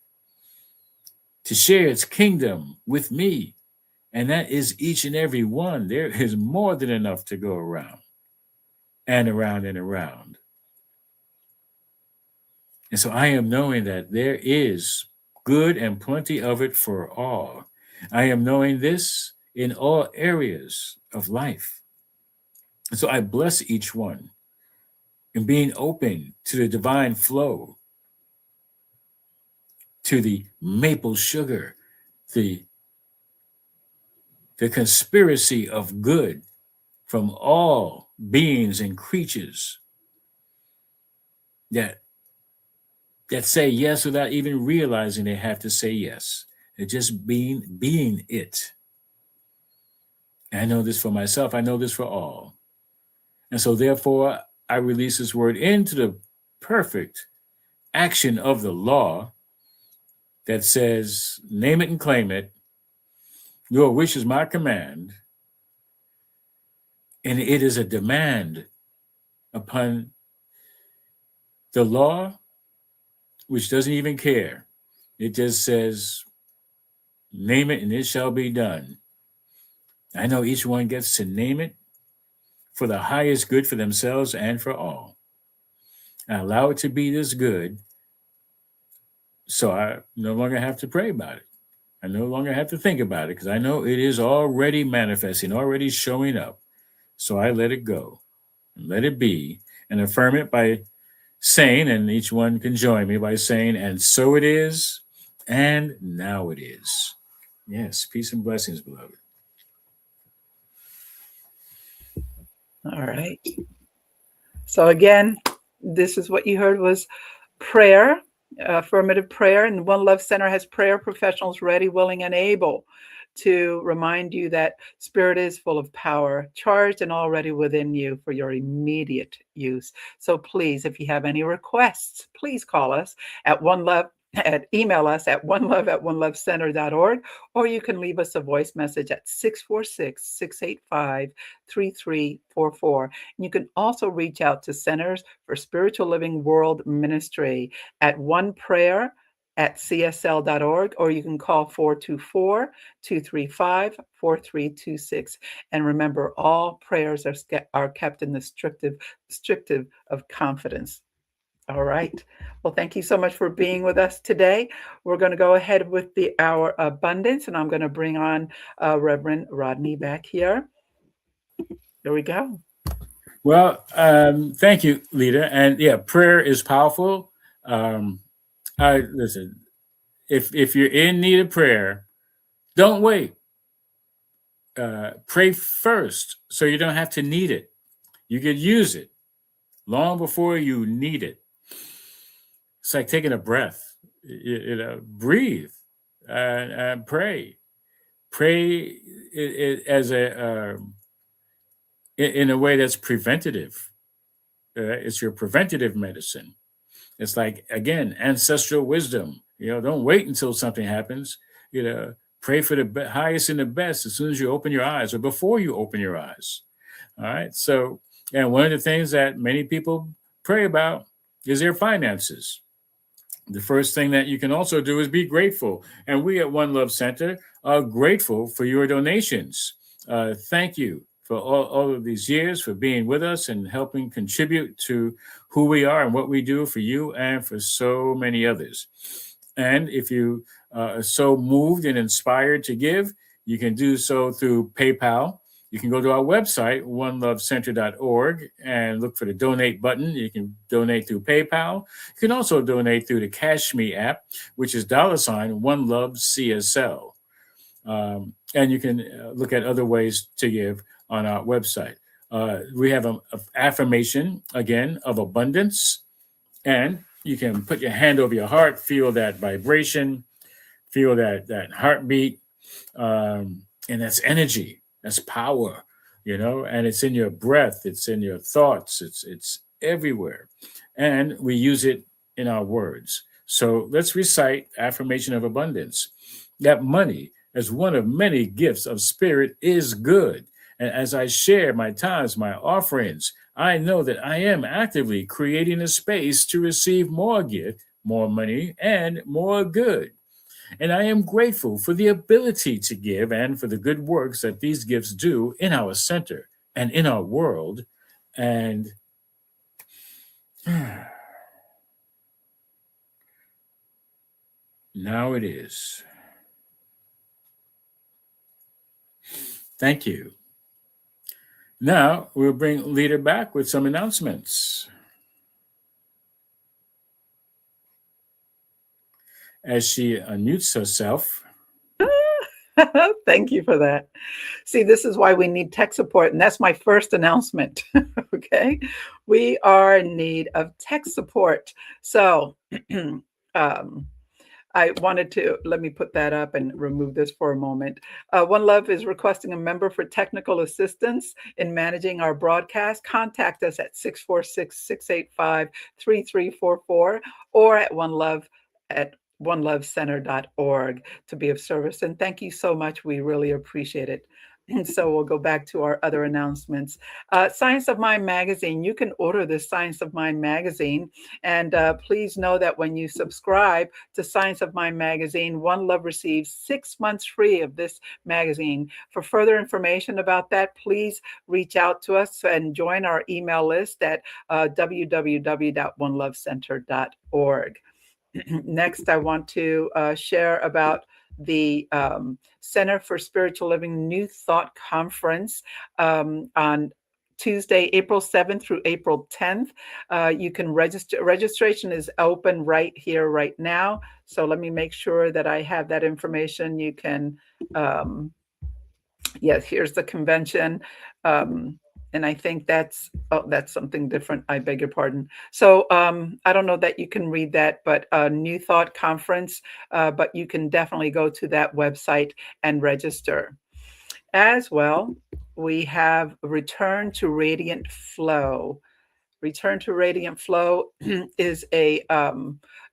to share its kingdom with me. And that is each and every one. There is more than enough to go around and around and around. And so I am knowing that there is good and plenty of it for all. I am knowing this in all areas of life. And so I bless each one in being open to the divine flow, to the maple sugar, the conspiracy of good from all beings and creatures that say yes without even realizing they have to say yes. They're just being it. And I know this for myself. I know this for all. And so therefore, I release this word into the perfect action of the law that says, name it and claim it. Your wish is my command. And it is a demand upon the law, which doesn't even care. It just says, name it and it shall be done. I know each one gets to name it for the highest good for themselves and for all. I allow it to be this good, so I no longer have to pray about it. I no longer have to think about it because I know it is already manifesting, already showing up. So I let it go, let it be, and affirm it by saying, and each one can join me by saying, and so it is, and now it is. Yes, peace and blessings, beloved. All right. So again, this is what you heard was prayer, affirmative prayer. And the One Love Center has prayer professionals ready, willing, and able to remind you that spirit is full of power, charged and already within you for your immediate use. So please, if you have any requests, please call us at email us at onelove@onelovecenter.org, or you can leave us a voice message at 646-685-3344. And you can also reach out to Centers for Spiritual Living World Ministry at oneprayer@csl.org, or you can call 424-235-4326. And remember, all prayers are kept in the strictive of confidence. All right. Well, thank you so much for being with us today. We're going to go ahead with our abundance, and I'm going to bring on Reverend Rodney back here. There we go. Well, thank you, Leda. And yeah, prayer is powerful. Listen, if you're in need of prayer, don't wait. Pray first so you don't have to need it. You could use it long before you need it. It's like taking a breath. Breathe and pray. Pray as in a way that's preventative. It's your preventative medicine. It's like, again, ancestral wisdom. Don't wait until something happens. Pray for the highest and the best as soon as you open your eyes or before you open your eyes. All right. So, and one of the things that many people pray about is their finances. The first thing that you can also do is be grateful. And we at One Love Center are grateful for your donations. Thank you for all of these years, for being with us and helping contribute to who we are and what we do for you and for so many others. And if you are so moved and inspired to give, you can do so through PayPal. You can go to our website, onelovecenter.org, and look for the donate button. You can donate through PayPal. You can also donate through the Cash Me app, which is $OneLoveCSL. And you can look at other ways to give on our website. We have an affirmation, again, of abundance. And you can put your hand over your heart, feel that vibration, feel that heartbeat, and that's energy. That's power, and it's in your breath. It's in your thoughts. It's everywhere. And we use it in our words. So let's recite affirmation of abundance. That money, as one of many gifts of spirit, is good. And as I share my tithes, my offerings, I know that I am actively creating a space to receive more gift, more money, and more good. And I am grateful for the ability to give and for the good works that these gifts do in our center and in our world. And now it is. Thank you. Now we'll bring Leda back with some announcements. As she unmutes herself. Thank you for that. See, this is why we need tech support. And that's my first announcement. Okay. We are in need of tech support. So I wanted to, let me put that up and remove this for a moment. One Love is requesting a member for technical assistance in managing our broadcast. Contact us at 646-685-3344 or at onelovecenter.org to be of service. And thank you so much. We really appreciate it. And so we'll go back to our other announcements. Science of Mind magazine, you can order the Science of Mind magazine. And please know that when you subscribe to Science of Mind magazine, One Love receives 6 months free of this magazine. For further information about that, please reach out to us and join our email list at www.onelovecenter.org. Next, I want to share about the Center for Spiritual Living New Thought Conference on Tuesday, April 7th through April 10th. You can register. Registration is open right here, right now. So let me make sure that I have that information. You can, yes, here's the convention. And I think that's something different. I beg your pardon. So I don't know that you can read that, but New Thought Conference, but you can definitely go to that website and register. As well, we have Return to Radiant Flow. Return to Radiant Flow is a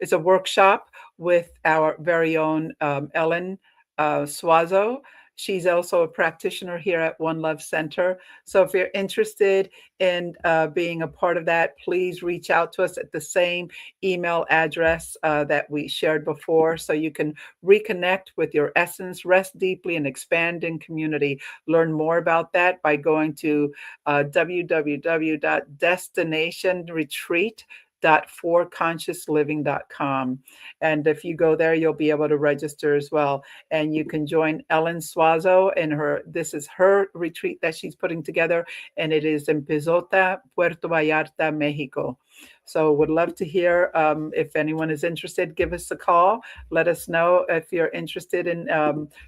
workshop with our very own Ellen Suazo. She's also a practitioner here at One Love Center. So if you're interested in being a part of that, please reach out to us at the same email address that we shared before, so you can reconnect with your essence, rest deeply, and expand in community. Learn more about that by going to www.destinationretreat.forconsciousliving.com. And if you go there, you'll be able to register as well. And you can join Ellen Suazo in this is her retreat that she's putting together, and it is in Pizota, Puerto Vallarta, Mexico. So would love to hear if anyone is interested, give us a call. Let us know if you're interested in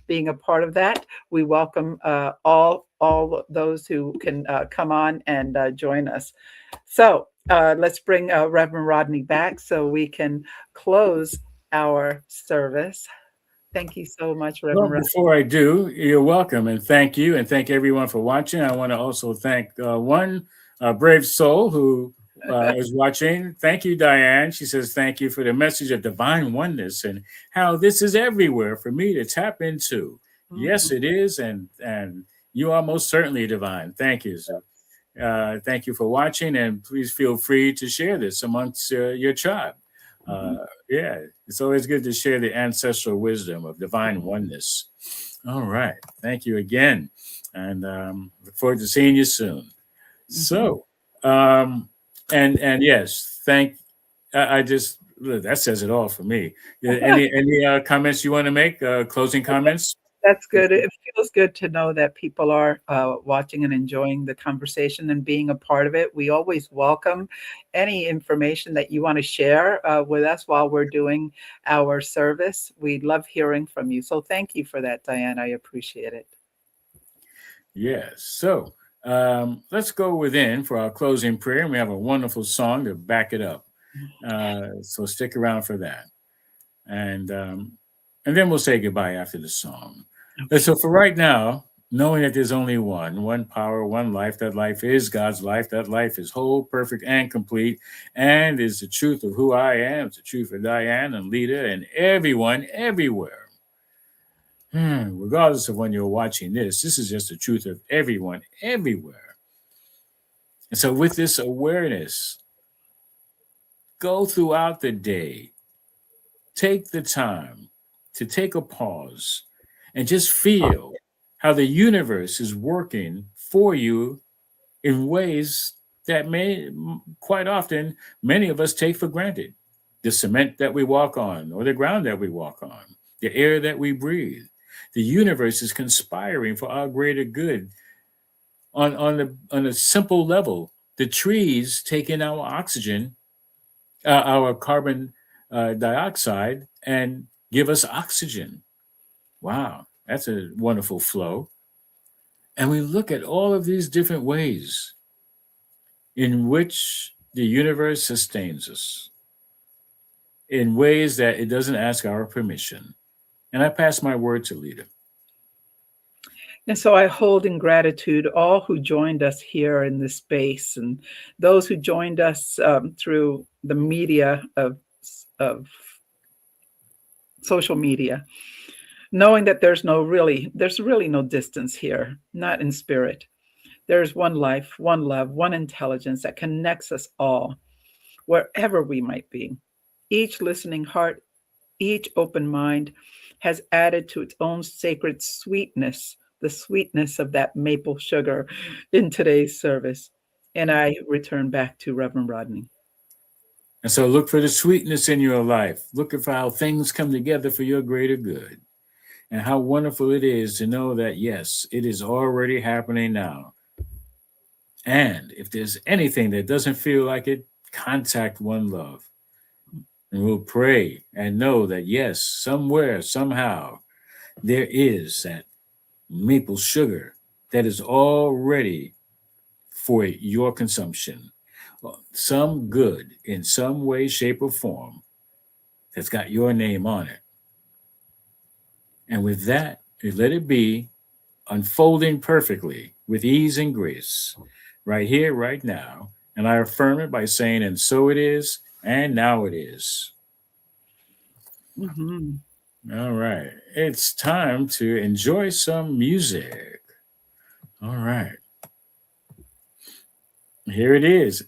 being a part of that. We welcome all those who can come on and join us. So let's bring Reverend Rodney back so we can close our service. Thank you so much, Reverend Rodney. Before I do, you're welcome, and thank you, and thank everyone for watching. I want to also thank one brave soul who is watching. Thank you, Diane. She says, thank you for the message of divine oneness and how this is everywhere for me to tap into. Mm-hmm. Yes, it is. And you are most certainly divine. Thank you. So, thank you for watching, and please feel free to share this amongst your tribe. Yeah, it's always good to share the ancestral wisdom of divine oneness. All right. Thank you again. And look forward to seeing you soon. So, and yes, that says it all for me. Any comments you want to make? Closing comments? That's good. It feels good to know that people are watching and enjoying the conversation and being a part of it. We always welcome any information that you want to share with us while we're doing our service. We love hearing from you. So thank you for that, Diane. I appreciate it. Yes. So let's go within for our closing prayer. And we have a wonderful song to back it up. So stick around for that. And then we'll say goodbye after the song. Okay. So for right now, knowing that there's only one power, one life, that life is God's life, that life is whole, perfect, and complete, and is the truth of who I am, it's the truth of Diane and Leda and everyone, everywhere. Regardless of when you're watching this is just the truth of everyone, everywhere. And so with this awareness, go throughout the day, take the time to take a pause and just feel how the universe is working for you in ways that may quite often many of us take for granted. The cement that we walk on, or the ground that we walk on, the air that we breathe. The universe is conspiring for our greater good on a simple level. The trees take in our oxygen, our carbon dioxide, and give us oxygen. Wow, that's a wonderful flow. And we look at all of these different ways in which the universe sustains us, in ways that it doesn't ask our permission. And I pass my word to Leda. And so I hold in gratitude all who joined us here in this space, and those who joined us through the media of social media, knowing that there's really no distance here, not in spirit. There's one life, one love, one intelligence that connects us all, wherever we might be. Each listening heart, each open mind has added to its own sacred sweetness, the sweetness of that maple sugar in today's service. And I return back to Reverend Rodney. And so look for the sweetness in your life. Look for how things come together for your greater good. And how wonderful it is to know that, yes, it is already happening now. And if there's anything that doesn't feel like it, contact One Love. And we'll pray and know that, yes, somewhere, somehow, there is that maple sugar that is all ready for your consumption. Some good in some way, shape, or form that's got your name on it. And with that, let it be unfolding perfectly with ease and grace, right here, right now. And I affirm it by saying, and so it is, and now it is. Mm-hmm. All right. It's time to enjoy some music. All right. Here it is.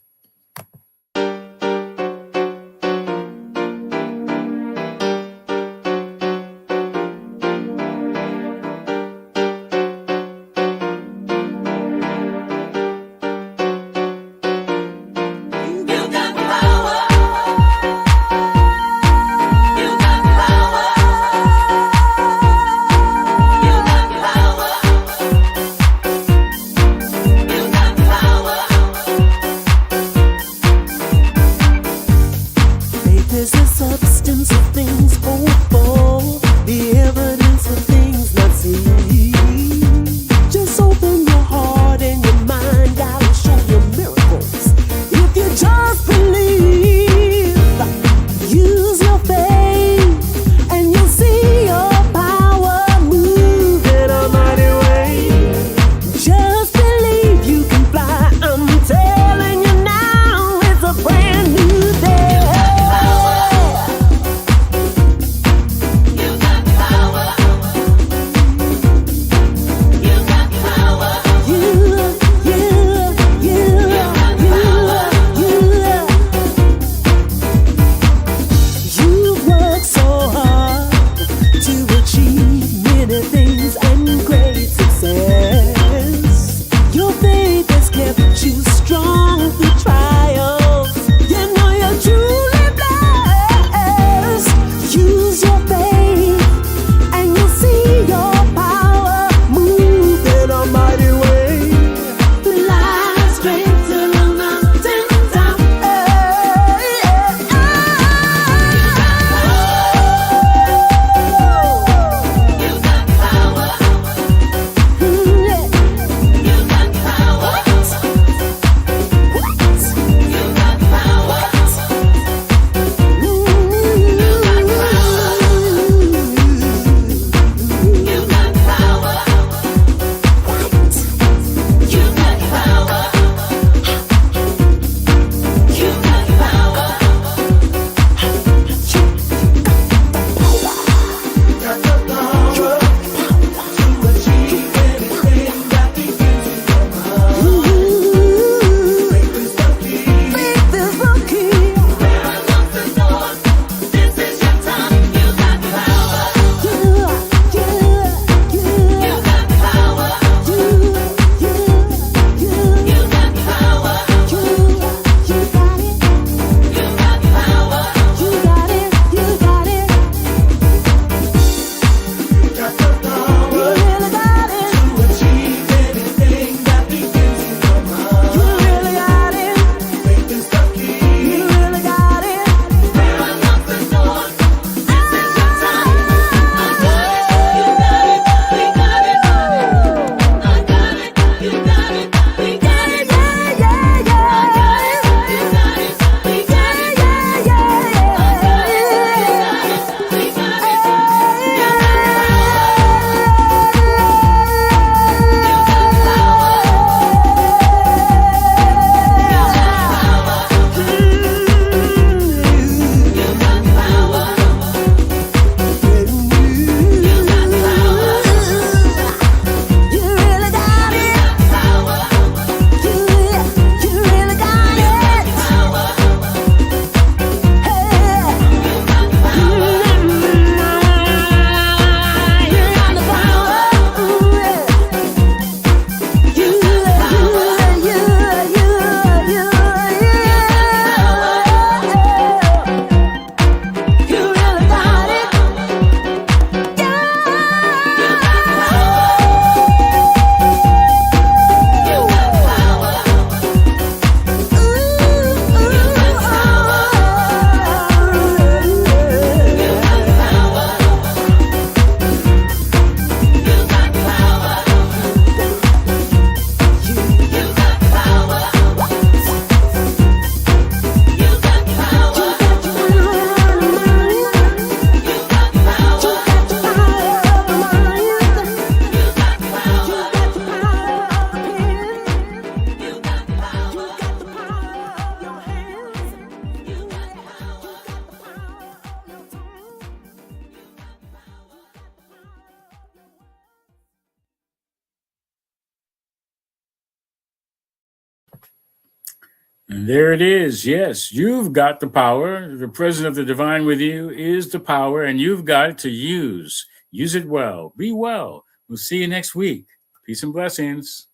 And there it is. Yes, you've got the power. The presence of the divine with you is the power, and you've got it to use. Use it well. Be well. We'll see you next week. Peace and blessings.